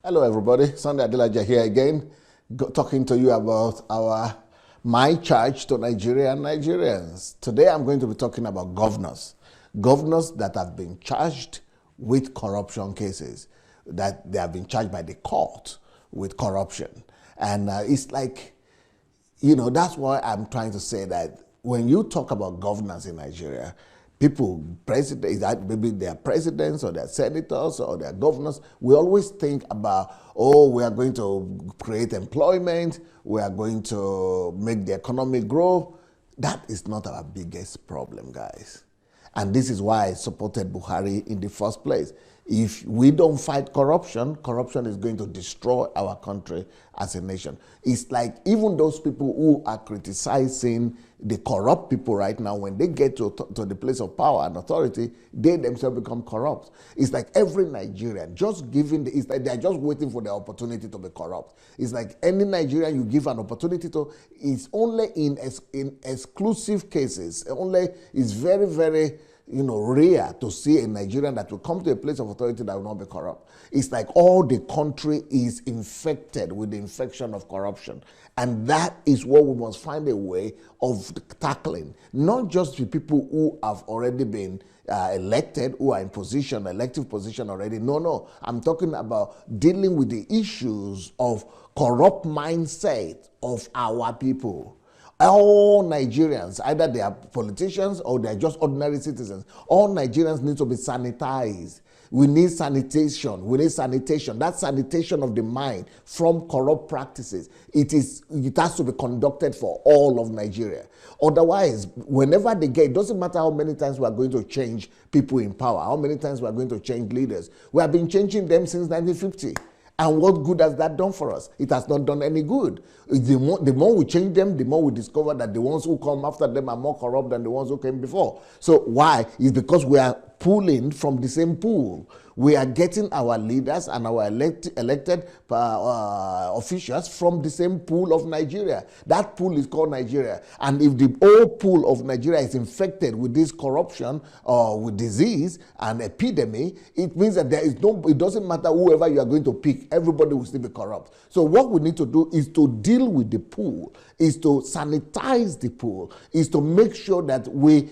Hello, everybody. Sunday Adelaja here again, talking to you about my charge to Nigeria and Nigerians. Today, I'm going to be talking about governors that have been charged with corruption cases, that they have been charged by the court with corruption. And it's like, that's why I'm trying to say that when you talk about governance in Nigeria, people, maybe they are presidents or they're senators or they're governors, we always think about, we are going to create employment, we are going to make the economy grow. That is not our biggest problem, guys. And this is why I supported Buhari in the first place. If we don't fight corruption, corruption is going to destroy our country as a nation. It's like even those people who are criticizing the corrupt people right now, when they get to the place of power and authority, they themselves become corrupt. It's like every Nigerian, it's like they're just waiting for the opportunity to be corrupt. It's like any Nigerian you give an opportunity to, it's only in exclusive cases, it's very, very rare to see a Nigerian that will come to a place of authority that will not be corrupt. It's like all the country is infected with the infection of corruption. And that is what we must find a way of tackling. Not just the people who have already been elected, who are in elective position already. No. I'm talking about dealing with the issues of corrupt mindset of our people. All Nigerians, either they are politicians or they are just ordinary citizens, all Nigerians need to be sanitized. We need sanitation. That sanitation of the mind from corrupt practices. It has to be conducted for all of Nigeria. Otherwise, whenever they it doesn't matter how many times we are going to change people in power, how many times we are going to change leaders. We have been changing them since 1950. And what good has that done for us? It has not done any good. The more we change them, the more we discover that the ones who come after them are more corrupt than the ones who came before. So why? It's because we are pulling from the same pool. We are getting our leaders and our elected officials from the same pool of Nigeria. That pool is called Nigeria. And if the whole pool of Nigeria is infected with this corruption or with disease and epidemic, it means that it doesn't matter whoever you are going to pick, everybody will still be corrupt. So what we need to do is to deal with the pool, is to sanitize the pool, is to make sure that we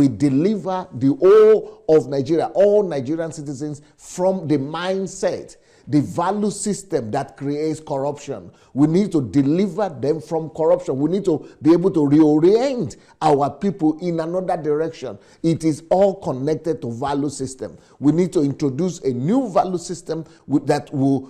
deliver the whole of Nigeria, all Nigerian citizens, from the mindset, the value system that creates corruption. We need to deliver them from corruption. We need to be able to reorient our people in another direction. It is all connected to value system. We need to introduce a new value system that will,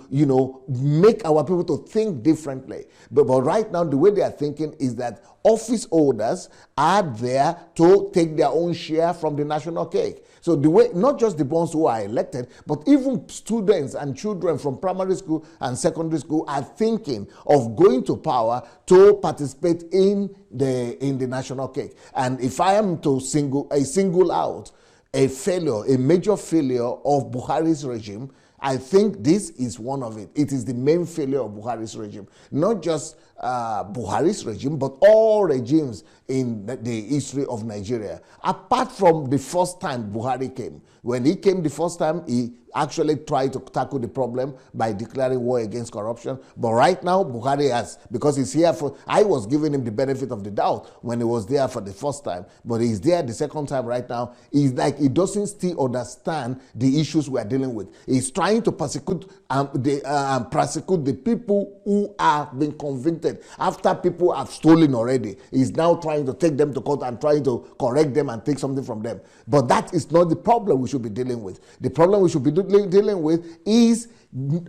make our people to think differently. But right now, the way they are thinking is that office holders are there to take their own share from the national cake. So the way, not just the ones who are elected, but even students and children from primary school and secondary school are thinking of going to power to participate in the national cake. And if I am to single out a major failure of Buhari's regime, I think this is one of it. It is the main failure of Buhari's regime. Not just Buhari's regime, but all regimes in the history of Nigeria. Apart from the first time Buhari came. When he came the first time, he actually tried to tackle the problem by declaring war against corruption. But right now, Buhari because he's here I was giving him the benefit of the doubt when he was there for the first time. But he's there the second time right now. He's like, he doesn't still understand the issues we're dealing with. He's trying to prosecute the people who have been convicted after people have stolen already. He's now trying to take them to court and trying to correct them and take something from them. But that is not the problem we should be dealing with. The problem we should be dealing with is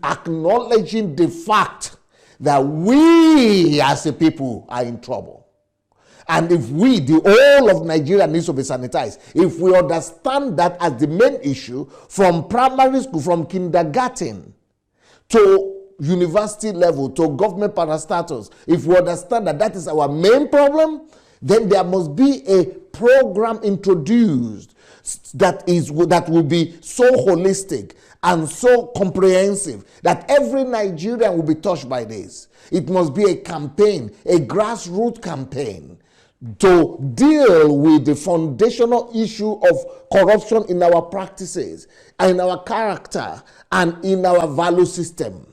acknowledging the fact that we as a people are in trouble. And if the whole of Nigeria needs to be sanitized, if we understand that as the main issue from primary school, from kindergarten to university level, to government parastatus, if we understand that is our main problem, then there must be a program introduced that will be so holistic and so comprehensive that every Nigerian will be touched by this. It must be a campaign, a grassroots campaign, to deal with the foundational issue of corruption in our practices, and in our character, and in our value system.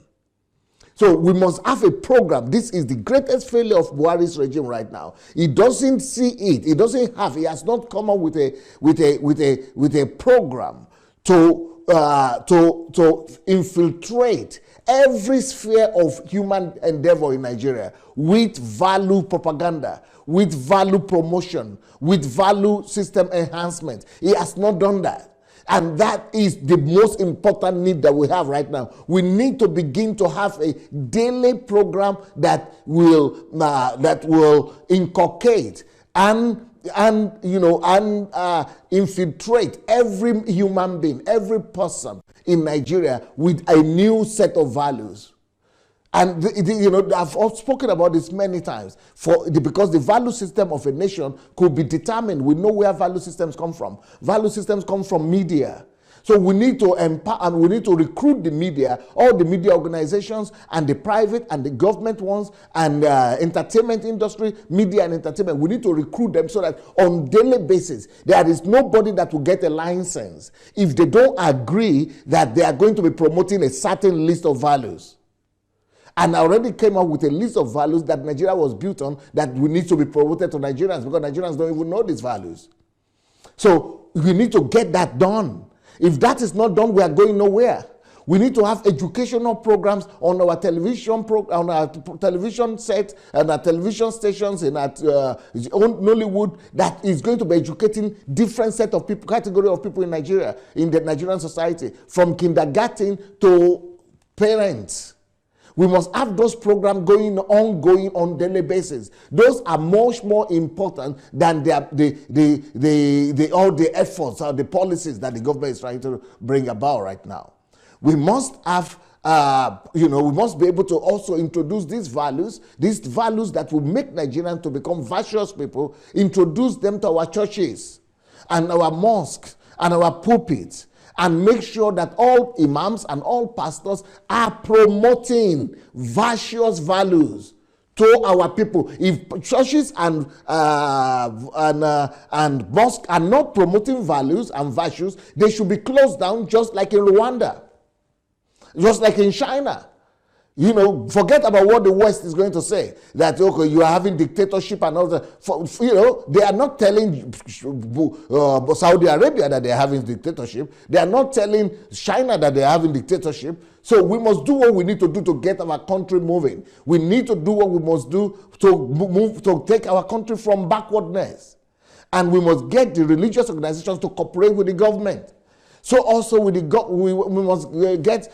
So we must have a program. This is the greatest failure of Buhari's regime right now. He doesn't see it. He doesn't have. He has not come up with a program to infiltrate every sphere of human endeavor in Nigeria with value propaganda, with value promotion, with value system enhancement. He has not done that. And that is the most important need that we have right now. We need to begin to have a daily program that will inculcate and infiltrate every human being, every person in Nigeria with a new set of values. And I've spoken about this many times. Because the value system of a nation could be determined. We know where value systems come from. Value systems come from media. So we need to empower and we need to recruit the media, all the media organizations, and the private and the government ones, and entertainment industry, media and entertainment. We need to recruit them so that on daily basis, there is nobody that will get a license if they don't agree that they are going to be promoting a certain list of values. And I already came up with a list of values that Nigeria was built on that we need to be promoted to Nigerians, because Nigerians don't even know these values. So we need to get that done. If that is not done, we are going nowhere. We need to have educational programs on our television on our television set and our television stations in our Nollywood that is going to be educating different set of people, category of people in Nigeria, in the Nigerian society, from kindergarten to parents. We must have those programs ongoing on daily basis. Those are much more important than all the efforts or the policies that the government is trying to bring about right now. We must have, we must be able to also introduce these values that will make Nigerians to become virtuous people, introduce them to our churches and our mosques and our pulpits, and make sure that all imams and all pastors are promoting virtuous values to our people. If churches and mosques are not promoting values and virtues, they should be closed down, just like in Rwanda, just like in China. Forget about what the West is going to say, that, okay, you are having dictatorship and all that. They are not telling Saudi Arabia that they are having dictatorship. They are not telling China that they are having dictatorship. So we must do what we need to do to get our country moving. We need to do what we must do to take our country from backwardness. And we must get the religious organizations to cooperate with the government. So also we must get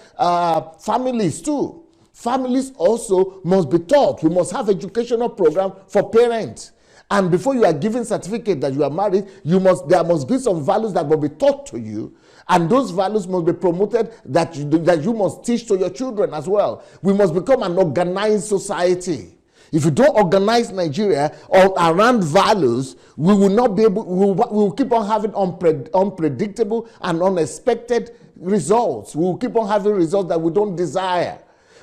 families too. Families also must be taught. We must have educational program for parents. And before you are given certificate that you are married, there must be some values that will be taught to you. And those values must be promoted that you must teach to your children as well. We must become an organized society. If you don't organize Nigeria around values, we will not be able. We will keep on having unpredictable and unexpected results. We will keep on having results that we don't desire.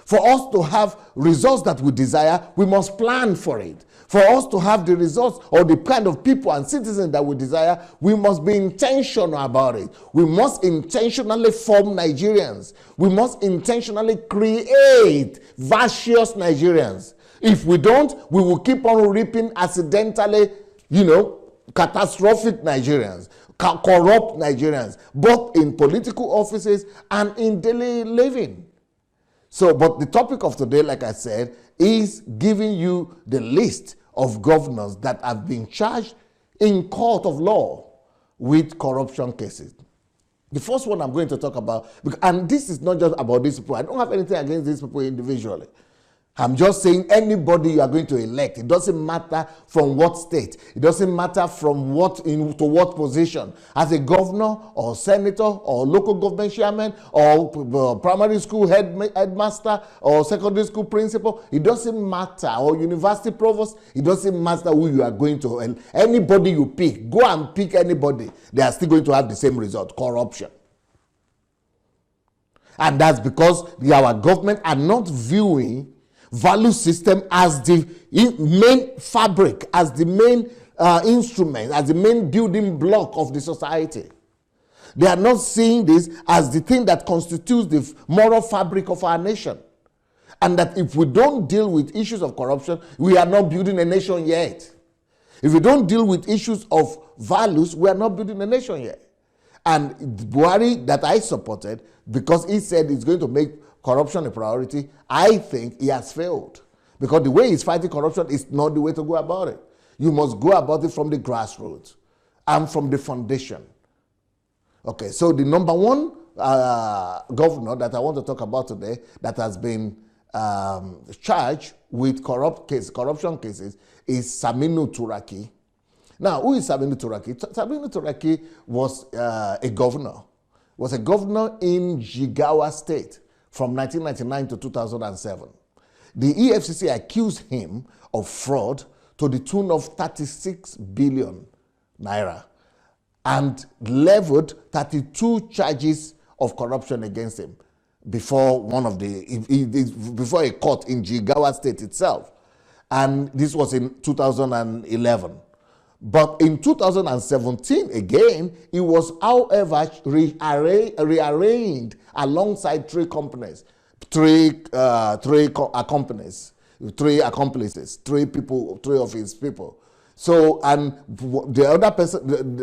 For us to have results that we desire, we must plan for it. For us to have the results or the kind of people and citizens that we desire, we must be intentional about it. We must intentionally form Nigerians. We must intentionally create virtuous Nigerians. If we don't, we will keep on reaping accidentally, catastrophic Nigerians, corrupt Nigerians, both in political offices and in daily living. So, but the topic of today, like I said, is giving you the list of governors that have been charged in court of law with corruption cases. The first one I'm going to talk about, and this is not just about these people. I don't have anything against these people individually. I'm just saying anybody you are going to elect, it doesn't matter from what state, it doesn't matter from to what position, as a governor or senator or local government chairman or primary school headmaster or secondary school principal, it doesn't matter, or university provost, it doesn't matter who you are going to, anybody you pick, go and pick anybody, they are still going to have the same result: corruption. And that's because our government are not viewing value system as the main fabric, as the main instrument, as the main building block of the society. They are not seeing this as the thing that constitutes the moral fabric of our nation. And that if we don't deal with issues of corruption, we are not building a nation yet. If we don't deal with issues of values, we are not building a nation yet. And Buhari, that I supported, because he said he's going to make corruption a priority, I think he has failed. Because the way he's fighting corruption is not the way to go about it. You must go about it from the grassroots and from the foundation. Okay, so the number one governor that I want to talk about today that has been charged with corruption cases is Saminu Turaki. Now, who is Saminu Turaki? Saminu Turaki was a governor in Jigawa State from 1999 to 2007. The EFCC accused him of fraud to the tune of 36 billion naira and leveled 32 charges of corruption against him before before a court in Jigawa State itself. And this was in 2011. But in 2017, again, it was, however, rearranged alongside three companies, three accomplices, three of his people. So, and the other person,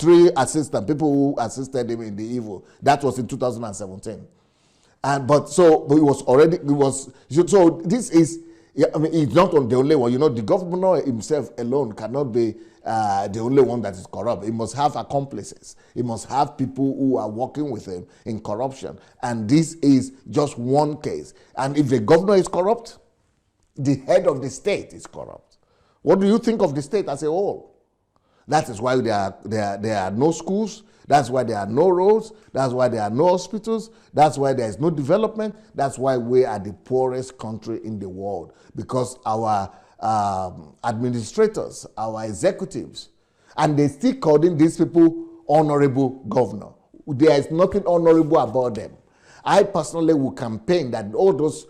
three assistants, people who assisted him in the evil, that was in 2017. But this is, I mean, it's not the only one. You know, the governor himself alone cannot be the only one that is corrupt. He must have accomplices. He must have people who are working with him in corruption. And this is just one case. And if the governor is corrupt, the head of the state is corrupt. What do you think of the state as a whole? That is why there are no schools. That's why there are no roads. That's why there are no hospitals. That's why there is no development. That's why we are the poorest country in the world, because our administrators, our executives, and they still calling these people honorable governor. There is nothing honorable about them. I personally will campaign that all those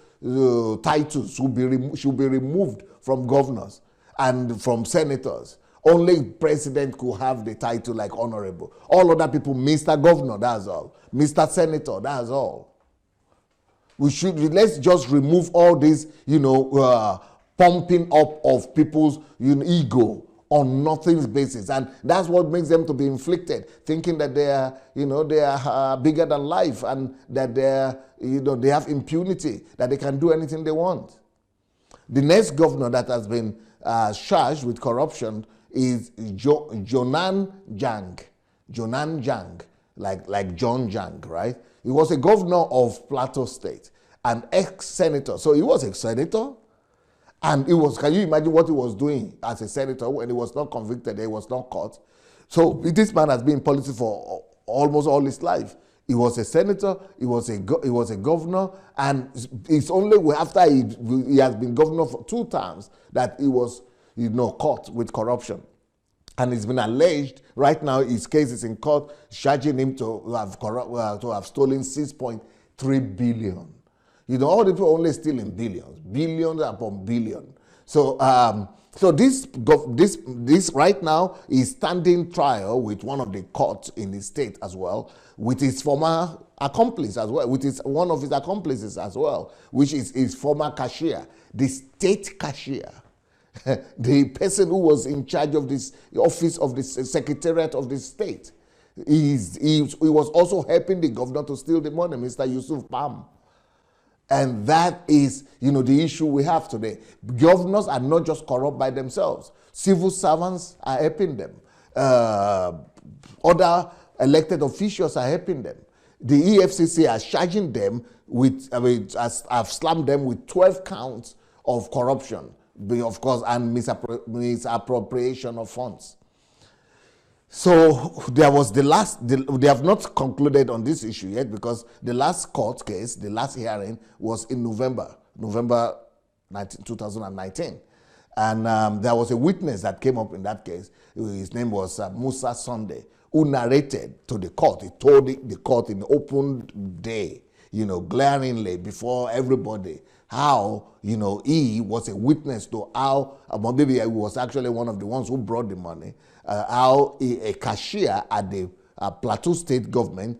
titles should be removed from governors and from senators. Only president could have the title like honorable. All other people, Mr. Governor, that's all. Mr. Senator, that's all. Let's just remove all this, pumping up of people's ego on nothing's basis. And that's what makes them to be inflicted, thinking that they are bigger than life and that they have impunity, that they can do anything they want. The next governor that has been charged with corruption is Jonan Jang, like John Jang, right? He was a governor of Plateau State, an ex-senator. So he was a senator, and can you imagine what he was doing as a senator when he was not convicted, he was not caught? So this man has been in politics for almost all his life. He was a senator, he was a governor, and it's only after he has been governor for 2 terms that he was caught with corruption. And it's been alleged, right now his case is in court, charging him to have stolen 6.3 billion. All the people only steal in billions upon billion. So this right now is standing trial with one of the courts in the state as well, with his former accomplice as well, one of his accomplices as well, which is his former cashier, the state cashier. The person who was in charge of this office of the secretariat of the state. He was also helping the governor to steal the money, Mr. Yusuf Pam. And that is, the issue we have today. Governors are not just corrupt by themselves. Civil servants are helping them. Other elected officials are helping them. The EFCC are charging them I've slammed them with 12 counts of corruption, of course, and misappropriation of funds. So there was they have not concluded on this issue yet, because the last court case, the last hearing was in November 2019. And there was a witness that came up in that case. His name was Musa Sunday, who narrated to the court. He told the court in open day glaringly before everybody how, he was a witness to how, maybe he was actually one of the ones who brought the money, how a cashier at the Plateau State government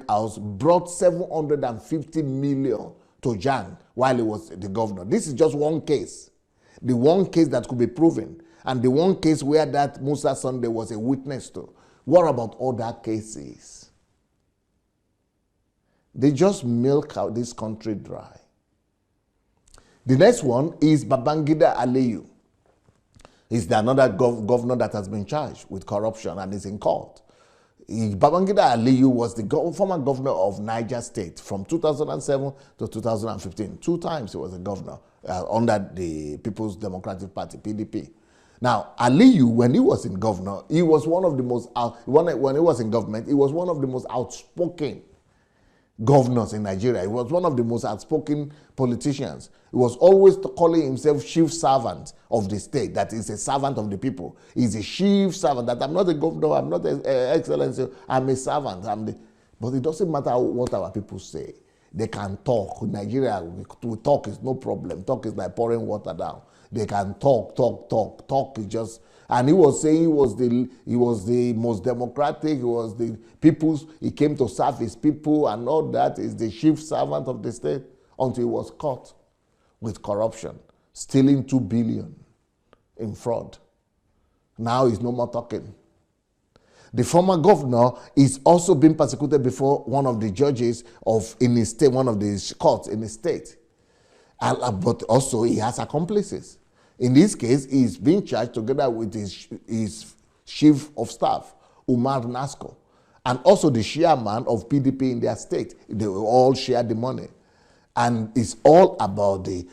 house brought 750 million to Jan while he was the governor. This is just one case. The one case that could be proven, and the one case where that Musa Sunday was a witness to. What about other cases? They just milk out this country dry. The next one is Babangida Aliyu. He's another governor that has been charged with corruption and is in court. Babangida Aliyu was the former governor of Niger State from 2007 to 2015. 2 times he was a governor under the People's Democratic Party, PDP. Now, Aliyu, when he was in governor, he was one of the most, when he was in government, he was one of the most outspoken governors in Nigeria. He was one of the most outspoken politicians. He was always calling himself chief servant of the state, that is a servant of the people. He's a chief servant, that I'm not a governor, I'm not an excellency, I'm a servant. But it doesn't matter what our people say. They can talk. In Nigeria, we talk is no problem. Talk is like pouring water down. They can talk. Talk is just... And he was saying he was the most democratic, he was the people's, he came to serve his people and all that, is the chief servant of the state, until he was caught with corruption, stealing 2 billion in fraud. Now he's no more talking. The former governor is also being persecuted before one of the judges in his state, one of the courts in his state. But also he has accomplices. In this case, he's being charged together with his chief of staff, Umar Nasco, and also the chairman of PDP in their state. They all share the money. And it's all about the,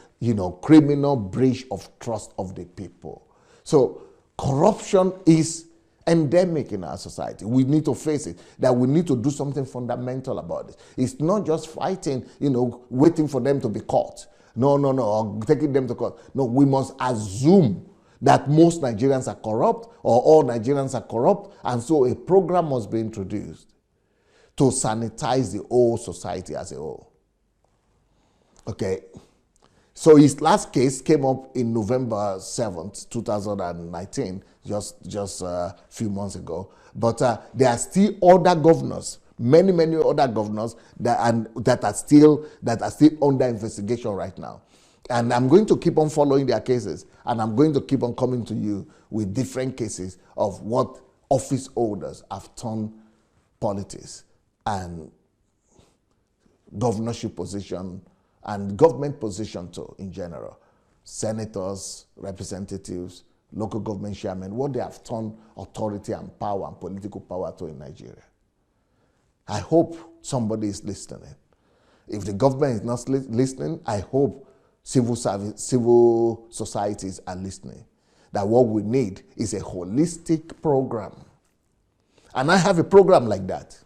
criminal breach of trust of the people. So corruption is endemic in our society. We need to face it, that we need to do something fundamental about it. It's not just fighting, waiting for them to be caught. No, or taking them to court. No, we must assume that most Nigerians are corrupt or all Nigerians are corrupt, and so a program must be introduced to sanitize the whole society as a whole. Okay, so his last case came up in November 7th, 2019, just a few months ago. But there are still other governors, many other governors that are still under investigation right now. And I'm going to keep on following their cases, and I'm going to keep on coming to you with different cases of what office holders have turned politics and governorship position and government position too in general. Senators, representatives, local government chairmen, what they have turned authority and power and political power to in Nigeria. I hope somebody is listening. If the government is not listening, I hope civil societies are listening. That what we need is a holistic program. And I have a program like that.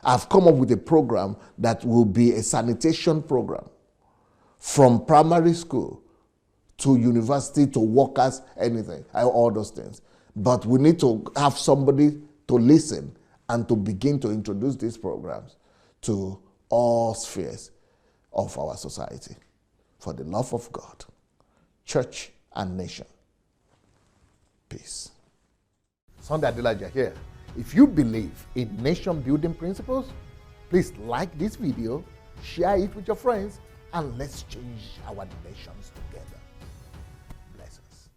I've come up with a program that will be a sanitation program from primary school to university to workers, anything, all those things. But we need to have somebody to listen and to begin to introduce these programs to all spheres of our society for the love of God, church, and nation. Peace. Sunday Adelaja here. If you believe in nation-building principles, please like this video, share it with your friends, and let's change our nations together.